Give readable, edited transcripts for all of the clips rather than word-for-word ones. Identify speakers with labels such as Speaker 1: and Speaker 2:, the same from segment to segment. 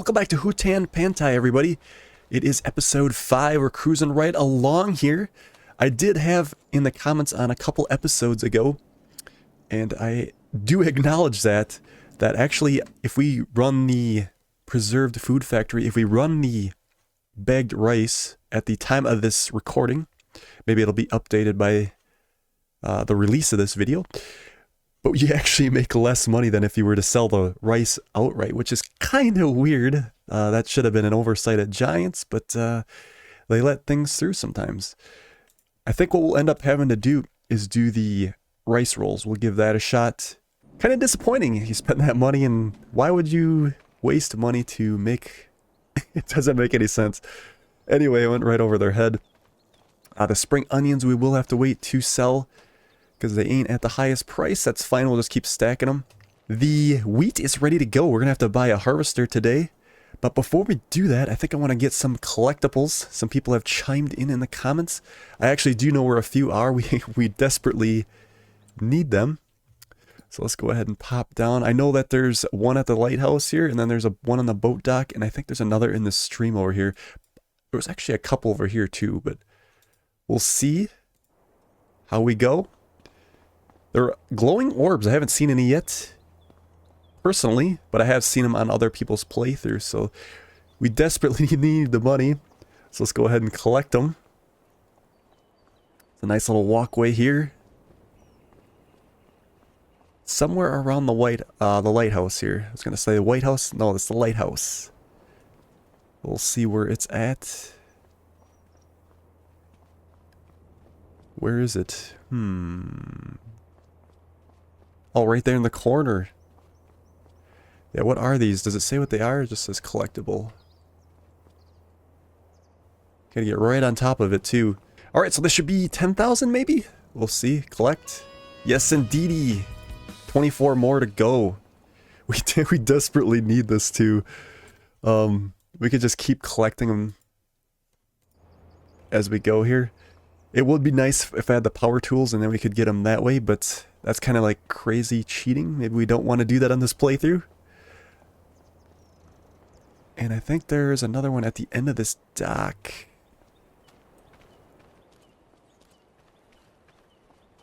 Speaker 1: Welcome back to Hutan Pantai, everybody. It is episode 5. We're cruising right along here. I did have in the comments on a couple episodes ago, and I do acknowledge that actually if we run the preserved food factory, if we run the bagged rice at the time of this recording, maybe it'll be updated by the release of this video, but you actually make less money than if you were to sell the rice outright, which is kind of weird. That should have been an oversight at Giants, but they let things through sometimes. I think what we'll end up having to do is do the rice rolls. We'll give that a shot. Kind of disappointing you spend that money, and why would you waste money to make... It doesn't make any sense. Anyway, I went right over their head. The spring onions we will have to wait to sell, because they ain't at the highest price. That's fine, we'll just keep stacking them. The wheat is ready to go. We're going to have to buy a harvester today. But before we do that, I think I want to get some collectibles. Some people have chimed in the comments. I actually do know where a few are. We desperately need them. So let's go ahead and pop down. I know that there's one at the lighthouse here, and then there's one on the boat dock, and I think there's another in the stream over here. There was actually a couple over here too, but we'll see how we go. They're glowing orbs. I haven't seen any yet, personally, but I have seen them on other people's playthroughs, so we desperately need the money. So let's go ahead and collect them. It's a nice little walkway here. Somewhere around the lighthouse here. I was going to say the White House. No, it's the lighthouse. We'll see where it's at. Where is it? Oh, right there in the corner. Yeah, what are these? Does it say what they are? It just says collectible. Gotta get right on top of it, too. Alright, so this should be 10,000 maybe? We'll see. Collect. Yes, indeedy. 24 more to go. We desperately need this, too. We could just keep collecting them as we go here. It would be nice if I had the power tools and then we could get them that way, but that's kind of like crazy cheating. Maybe we don't want to do that on this playthrough. And I think there's another one at the end of this dock.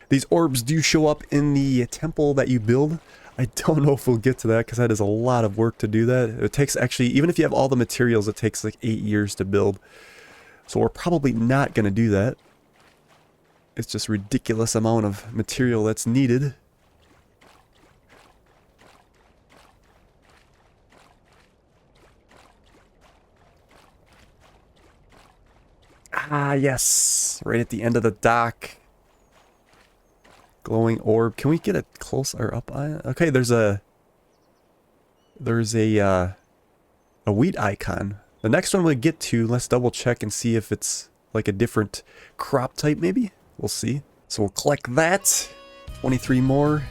Speaker 1: These orbs do show up in the temple that you build. I don't know if we'll get to that because that is a lot of work to do that. It takes actually, even if you have all the materials, it takes like 8 years to build. So we're probably not going to do that. It's just a ridiculous amount of material that's needed. Ah, yes. Right at the end of the dock. Glowing orb. Can we get it closer up on it? Okay, there's a wheat icon. The next one we get to, let's double check and see if it's like a different crop type maybe. We'll see. So we'll collect that. 23 more.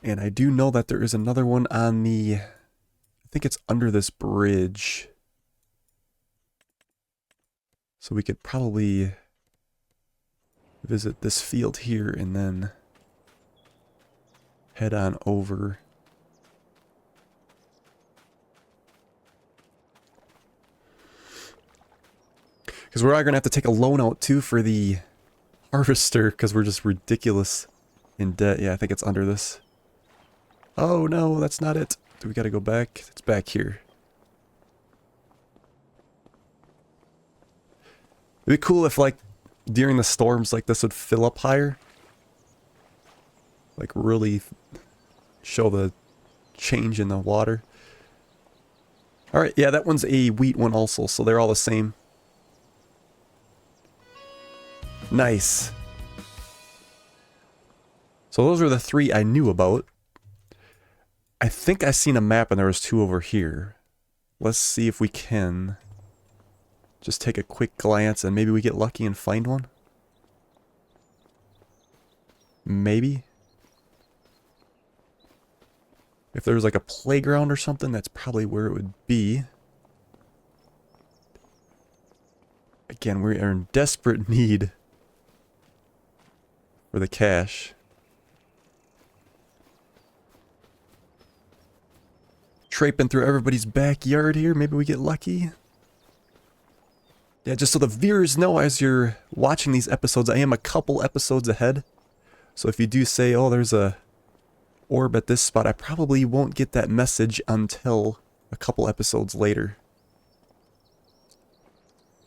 Speaker 1: And I do know that there is another one on the... I think it's under this bridge. So we could probably visit this field here and then head on over. Because we're going to have to take a loan out too for the harvester because we're just ridiculous in debt. Yeah, I think it's under this. Oh no, that's not it. We got to go back. It's back here. It'd be cool if like during the storms like this would fill up higher. Like really show the change in the water. Alright, yeah, that one's a wheat one also, so they're all the same. Nice. So those are the 3 I knew about. I think I seen a map and there was 2 over here. Let's see if we can just take a quick glance and maybe we get lucky and find one. Maybe. If there's like a playground or something, that's probably where it would be. Again, we are in desperate need for the cash. traipsing through everybody's backyard here. Maybe we get lucky. Yeah, just so the viewers know, as you're watching these episodes, I am a couple episodes ahead. So if you do say, oh, there's a orb at this spot, I probably won't get that message until a couple episodes later.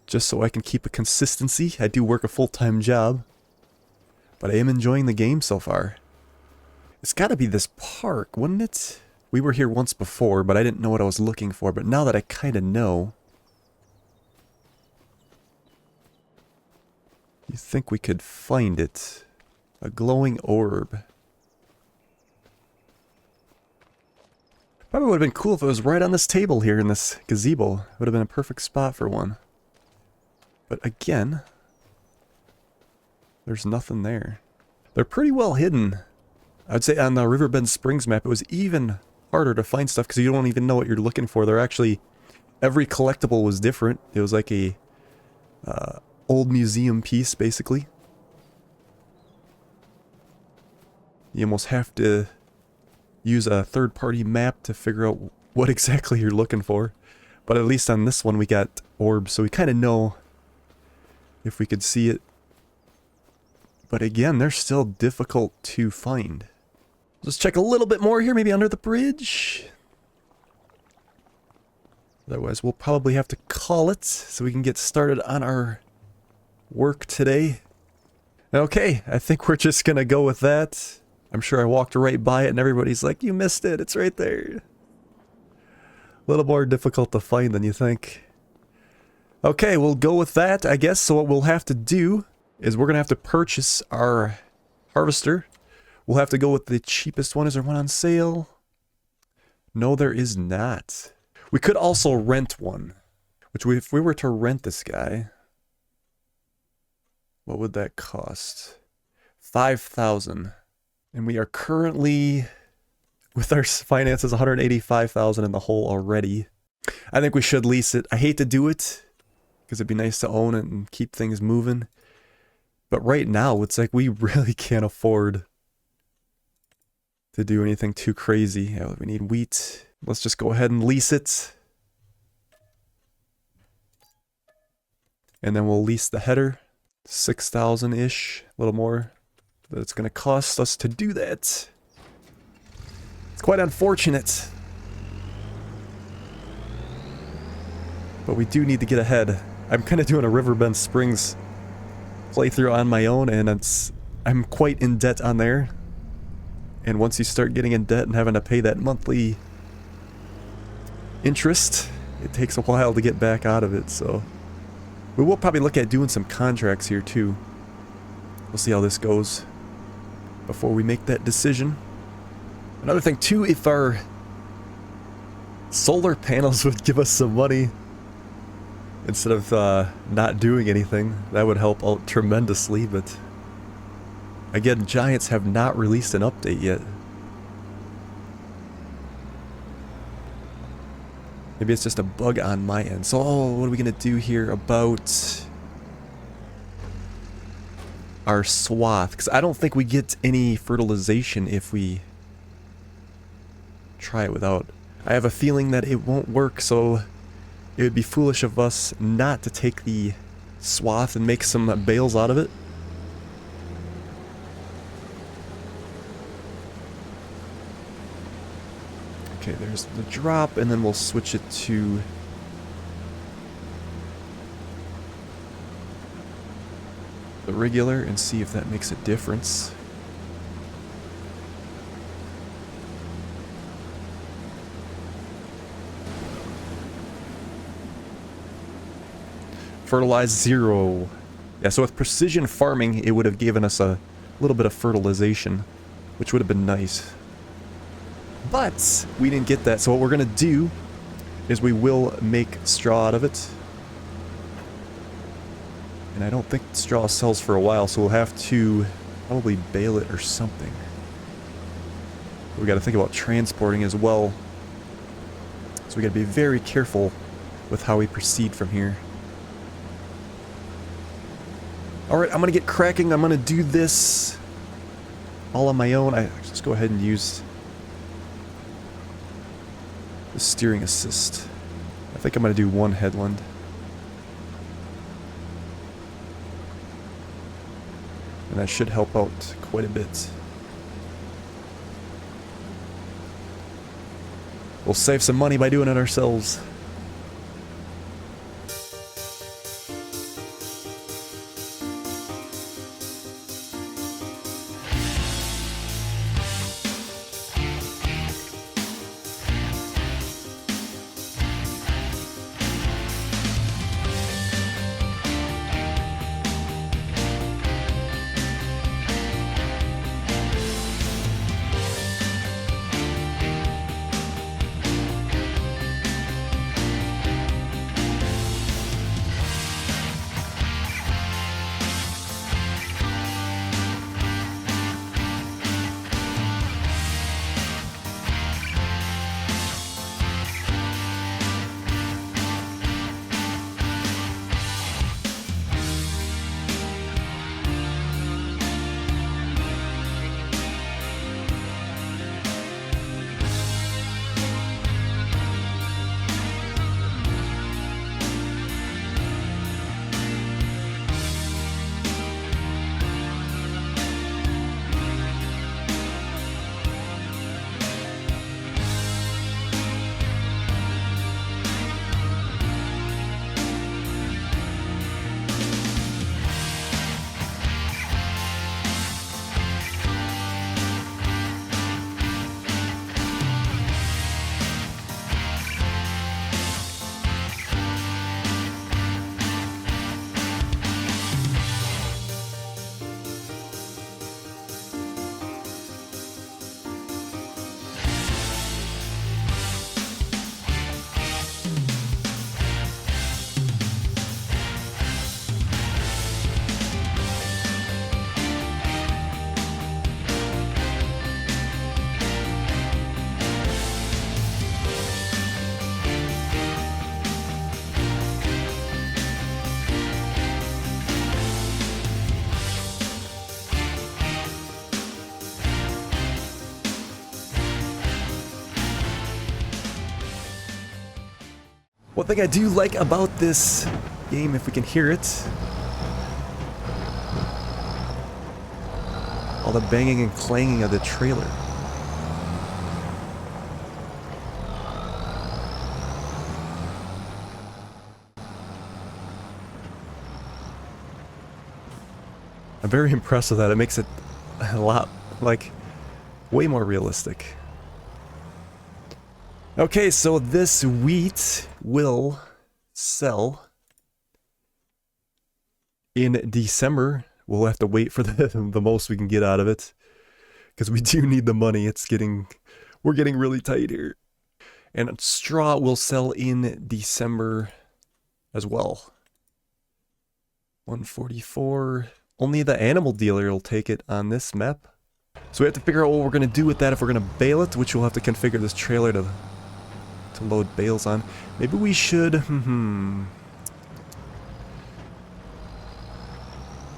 Speaker 1: Just so I can keep a consistency. I do work a full-time job, but I am enjoying the game so far. It's gotta be this park, wouldn't it? We were here once before, but I didn't know what I was looking for, but now that I kinda know, you think we could find it? A glowing orb. Probably would have been cool if it was right on this table here in this gazebo. Would have been a perfect spot for one. But again, there's nothing there. They're pretty well hidden. I'd say on the Riverbend Springs map, it was even harder to find stuff because you don't even know what you're looking for. They're actually, every collectible was different. It was like a old museum piece, basically. You almost have to use a third-party map to figure out what exactly you're looking for. But at least on this one we got orbs, so we kind of know if we could see it. But again, they're still difficult to find. Let's check a little bit more here, maybe under the bridge. Otherwise, we'll probably have to call it so we can get started on our work today. Okay, I think we're just gonna go with that. I'm sure I walked right by it and everybody's like, you missed it, it's right there. A little more difficult to find than you think. Okay, we'll go with that, I guess. So what we'll have to do is we're gonna have to purchase our harvester. We'll have to go with the cheapest one. Is there one on sale? No, there is not. We could also rent one. If we were to rent this guy, what would that cost? 5,000. And we are currently, with our finances, 185,000 in the hole already. I think we should lease it. I hate to do it, because it'd be nice to own it and keep things moving. But right now, it's like we really can't afford to do anything too crazy. Yeah, we need wheat. Let's just go ahead and lease it. And then we'll lease the header. 6,000-ish, a little more. That it's going to cost us to do that. It's quite unfortunate. But we do need to get ahead. I'm kind of doing a Riverbend Springs playthrough on my own, and I'm quite in debt on there. And once you start getting in debt and having to pay that monthly interest, it takes a while to get back out of it, so we will probably look at doing some contracts here too. We'll see how this goes before we make that decision. Another thing too, if our solar panels would give us some money instead of not doing anything, that would help out tremendously. But again, Giants have not released an update yet. Maybe it's just a bug on my end. So, what are we going to do here about our swath? Because I don't think we get any fertilization if we try it without. I have a feeling that it won't work, so it would be foolish of us not to take the swath and make some bales out of it. Okay, there's the drop, and then we'll switch it to the regular and see if that makes a difference. Fertilize 0. Yeah, so with precision farming, it would have given us a little bit of fertilization, which would have been nice. But we didn't get that, so what we're going to do is we will make straw out of it. And I don't think straw sells for a while, so we'll have to probably bale it or something. We got to think about transporting as well. So we got to be very careful with how we proceed from here. Alright, I'm going to get cracking. I'm going to do this all on my own. I just go ahead and use the steering assist. I think I'm going to do one headland. And that should help out quite a bit. We'll save some money by doing it ourselves. One thing I do like about this game, if we can hear it, all the banging and clanging of the trailer. I'm very impressed with that. It makes it a lot, like, way more realistic. Okay, so this wheat will sell in December. We'll have to wait for the most we can get out of it, because we do need the money. We're getting really tight here. And straw will sell in December as well. 144. Only the animal dealer will take it on this map. So we have to figure out what we're going to do with that, if we're going to bale it, which we'll have to configure this trailer to load bales on. Maybe we should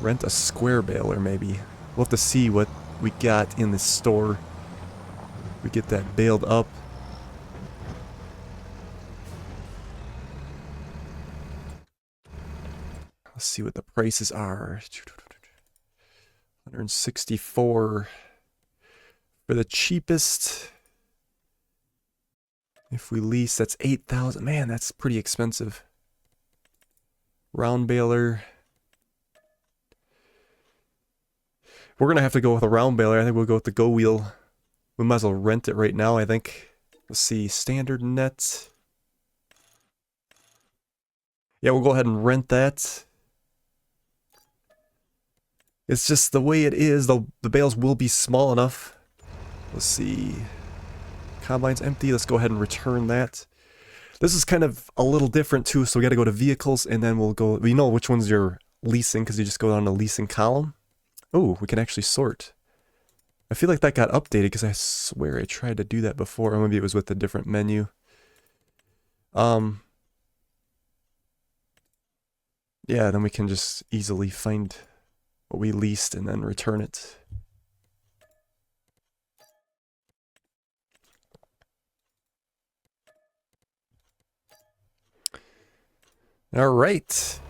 Speaker 1: rent a square baler, maybe. We'll have to see what we got in the store. We get that baled up. Let's see what the prices are. 164 for the cheapest. If we lease, that's 8,000. Man, that's pretty expensive. Round baler. We're going to have to go with a round baler. I think we'll go with the Go Wheel. We might as well rent it right now, I think. Let's see, standard net. Yeah, we'll go ahead and rent that. It's just the way it is. The bales will be small enough. Let's see. Combine's empty. Let's go ahead and return that. This is kind of a little different too, so we got to go to vehicles, and then we'll go. We know which ones you're leasing because you just go down to leasing column. Oh, we can actually sort. I feel like that got updated because I swear I tried to do that before, or maybe it was with a different menu. Yeah, then we can just easily find what we leased and then return it. All right.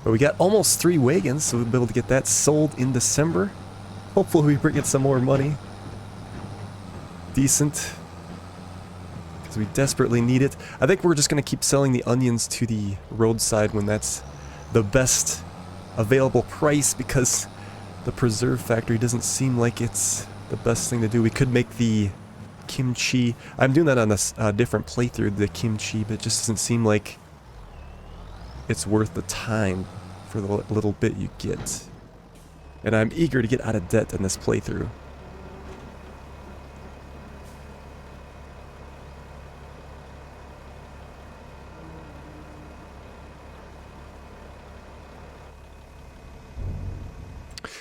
Speaker 1: But we got almost 3 wagons, so we'll be able to get that sold in December. Hopefully we bring in some more money. Decent. Because we desperately need it. I think we're just going to keep selling the onions to the roadside when that's the best available price, because the preserve factory doesn't seem like it's the best thing to do. We could make the kimchi. I'm doing that on a different playthrough, the kimchi, but it just doesn't seem like it's worth the time for the little bit you get. And I'm eager to get out of debt in this playthrough.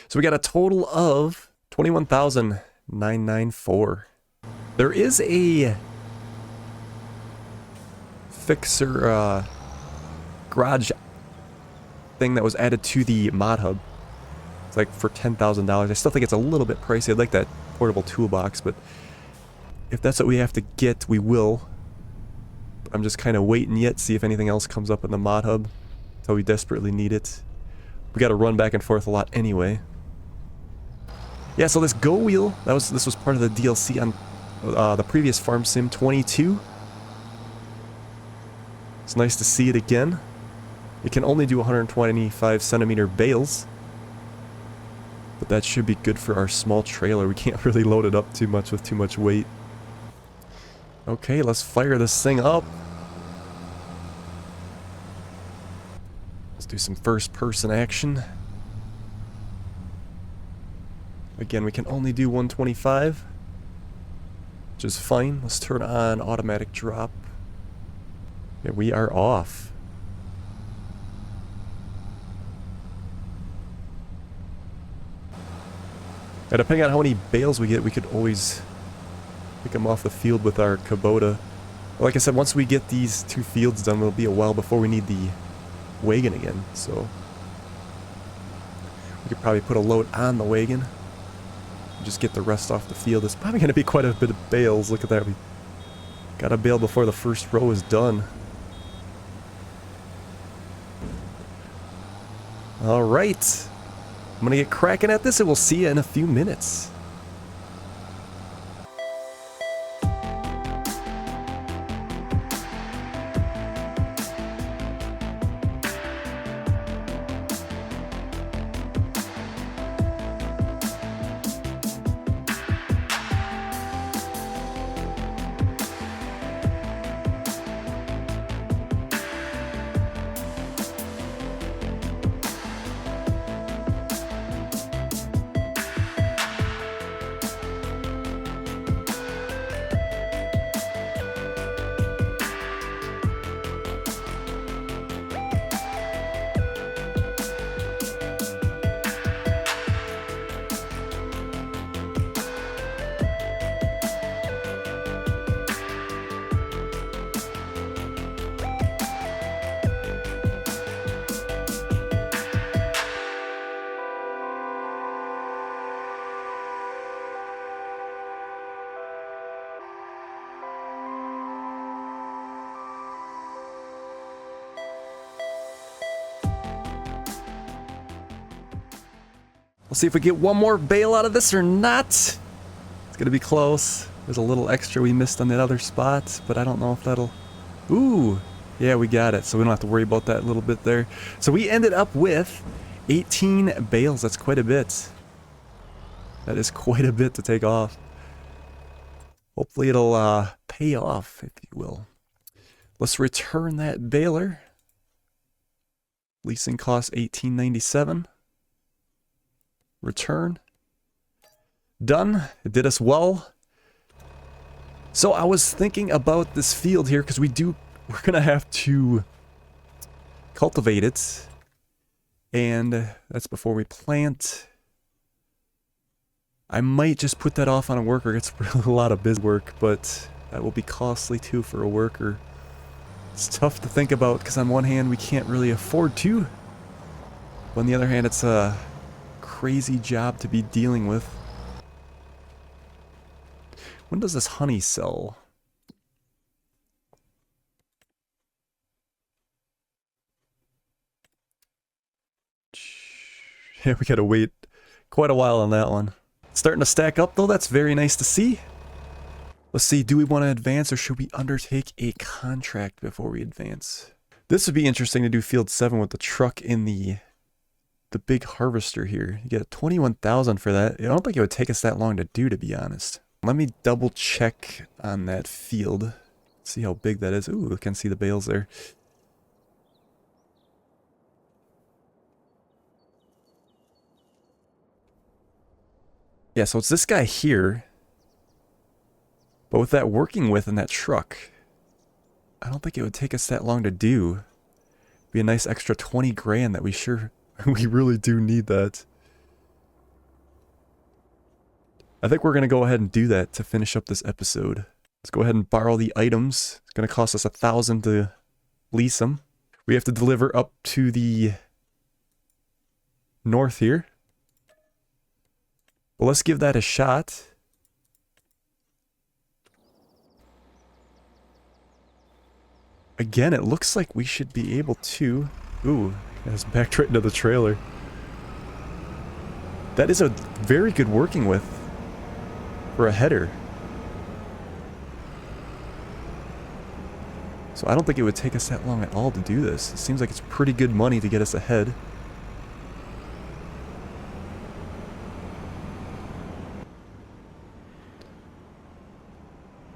Speaker 1: So we got a total of 21,994. There is a fixer garage thing that was added to the mod hub. It's like for $10,000. I still think it's a little bit pricey. I'd like that portable toolbox, but if that's what we have to get, we will. I'm just kind of waiting yet, see if anything else comes up in the mod hub until we desperately need it. We got to run back and forth a lot anyway. Yeah, so this Go Wheel, this was part of the DLC on the previous Farm Sim 22. It's nice to see it again. It can only do 125 centimeter bales, but that should be good for our small trailer. We can't really load it up too much with too much weight. Okay, let's fire this thing up. Let's do some first person action. Again, we can only do 125, which is fine. Let's turn on automatic drop. Yeah, we are off. And depending on how many bales we get, we could always pick them off the field with our Kubota. Like I said, once we get these 2 fields done, it'll be a while before we need the wagon again. So we could probably put a load on the wagon. Just get the rest off the field. It's probably going to be quite a bit of bales. Look at that. We got a bale before the first row is done. Alright. I'm going to get cracking at this and we'll see you in a few minutes. We'll see if we get one more bale out of this or not. It's gonna be close. There's a little extra we missed on that other spot, but I don't know if that'll... Ooh! Yeah, we got it, so we don't have to worry about that little bit there. So we ended up with 18 bales. That's quite a bit. That is quite a bit to take off. Hopefully it'll pay off, if you will. Let's return that baler. Leasing costs $18.97. Return. Done. It did us well. So I was thinking about this field here because we're gonna have to cultivate it, and that's before we plant. I might just put that off on a worker. It's really a lot of biz work, but that will be costly too for a worker. It's tough to think about because on one hand we can't really afford to, but on the other hand it's a crazy job to be dealing with. When does this honey sell? Yeah, we gotta wait quite a while on that one. It's starting to stack up though, that's very nice to see. Let's see, do we want to advance or should we undertake a contract before we advance? This would be interesting to do field 7 with the truck in the big harvester here. You get 21,000 for that. I don't think it would take us that long to do, to be honest. Let me double check on that field. See how big that is. Ooh, I can see the bales there. Yeah, so it's this guy here. But with that working with in that truck, I don't think it would take us that long to do. Be a nice extra 20 grand that we really do need that. I think we're going to go ahead and do that to finish up this episode. Let's go ahead and borrow the items. It's going to cost us 1,000 to lease them. We have to deliver up to the north here. Well, let's give that a shot. Again, it looks like we should be able to... Ooh, it's backed right into the trailer. That is a very good working width for a header. So I don't think it would take us that long at all to do this. It seems like it's pretty good money to get us ahead.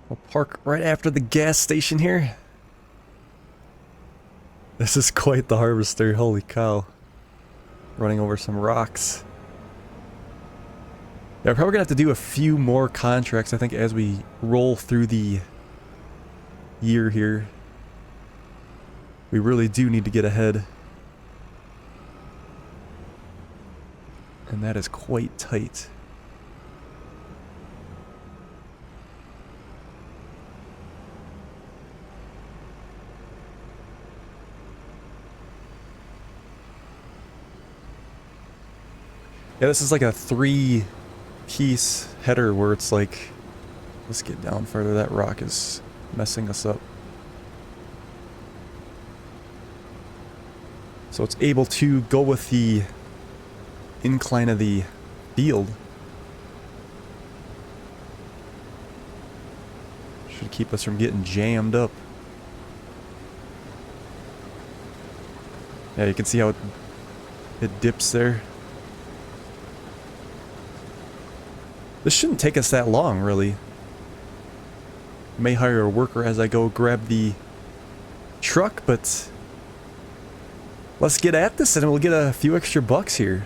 Speaker 1: We'll park right after the gas station here. This is quite the harvester, holy cow. Running over some rocks. Yeah, we're probably gonna have to do a few more contracts, I think, as we roll through the year here. We really do need to get ahead. And that is quite tight. Yeah, this is like a 3-piece header where it's like... Let's get down further. That rock is messing us up. So it's able to go with the incline of the field. Should keep us from getting jammed up. Yeah, you can see how it dips there. This shouldn't take us that long, really. May hire a worker as I go grab the truck, but let's get at this and we'll get a few extra bucks here.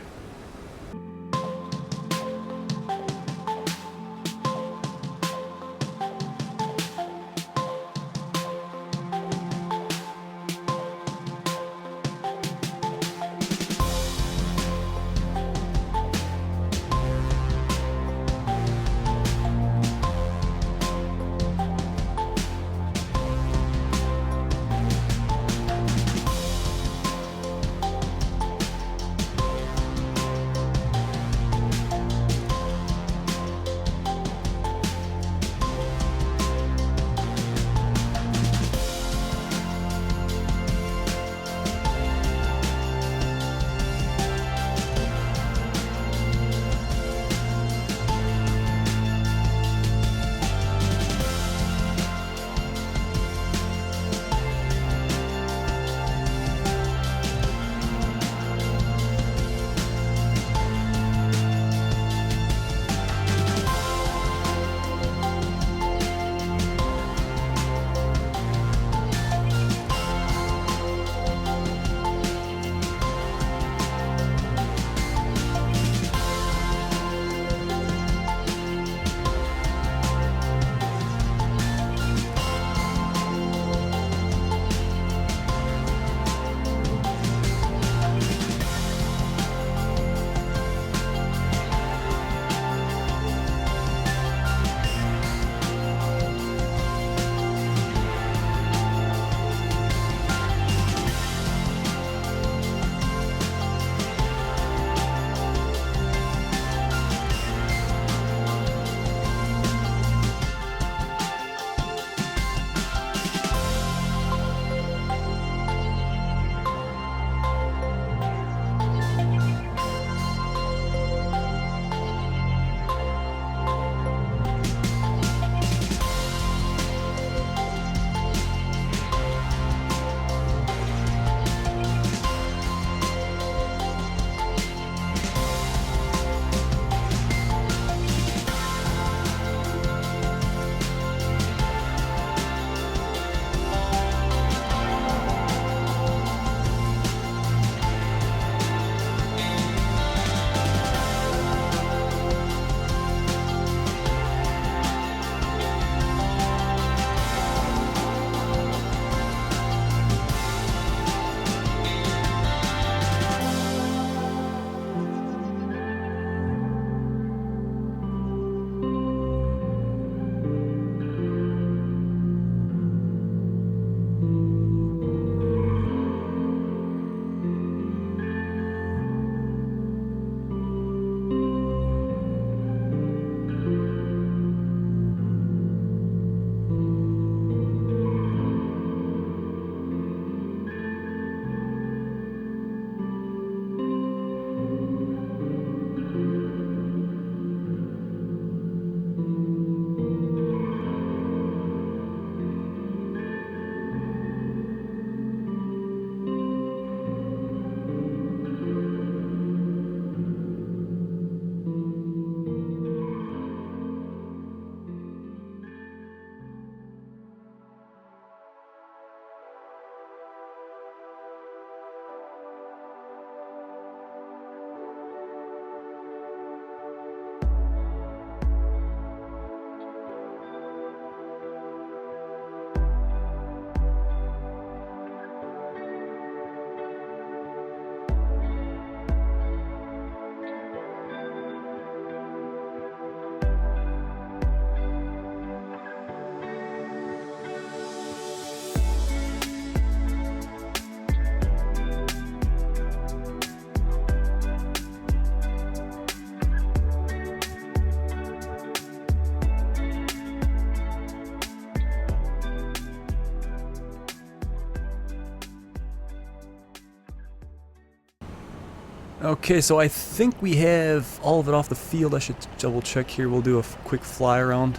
Speaker 1: Okay, so I think we have all of it off the field. I should double check here. We'll do a quick fly around.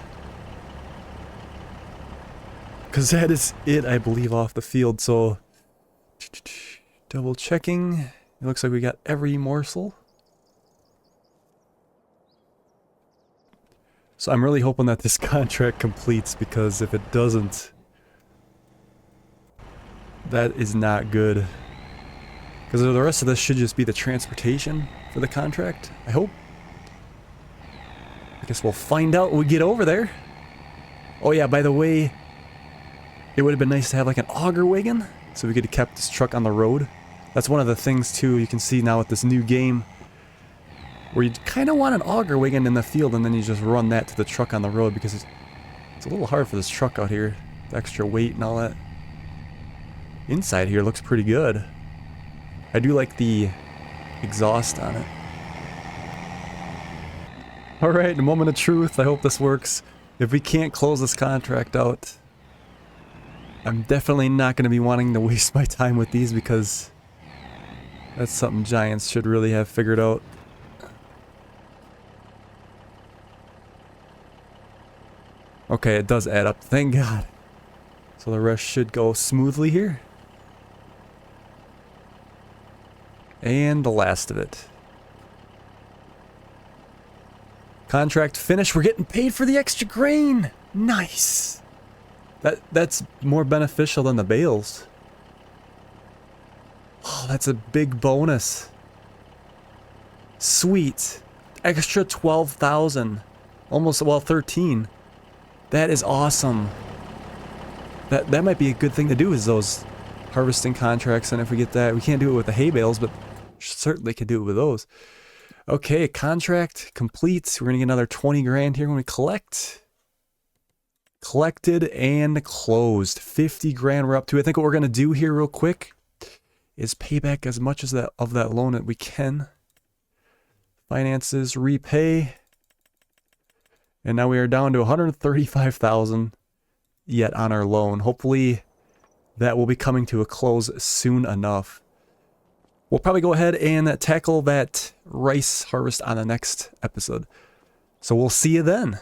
Speaker 1: Because that is it, I believe, off the field. So, double checking. It looks like we got every morsel. So I'm really hoping that this contract completes, because if it doesn't, that is not good. Because the rest of this should just be the transportation for the contract, I hope. I guess we'll find out when we get over there. Oh yeah, by the way, it would have been nice to have like an auger wagon, so we could have kept this truck on the road. That's one of the things too, you can see now with this new game, where you kind of want an auger wagon in the field and then you just run that to the truck on the road, because it's a little hard for this truck out here, the extra weight and all that. Inside here looks pretty good. I do like the exhaust on it. Alright, a moment of truth. I hope this works. If we can't close this contract out, I'm definitely not going to be wanting to waste my time with these, because that's something Giants should really have figured out. Okay, it does add up. Thank God. So the rest should go smoothly here. And the last of it. Contract finished. We're getting paid for the extra grain. Nice. That's more beneficial than the bales. Oh, that's a big bonus. Sweet. Extra 12,000. Almost, well, 13. That is awesome. That might be a good thing to do, is those harvesting contracts, and if we get that, we can't do it with the hay bales, but certainly could do it with those. Okay, contract complete. We're gonna get another 20 grand here when we collect. Collected and closed. 50 grand we're up to. I think what we're gonna do here real quick is pay back as much as that of that loan that we can. Finances, repay. And now we are down to 135,000 yet on our loan. Hopefully that will be coming to a close soon enough. We'll probably go ahead and tackle that rice harvest on the next episode. So we'll see you then.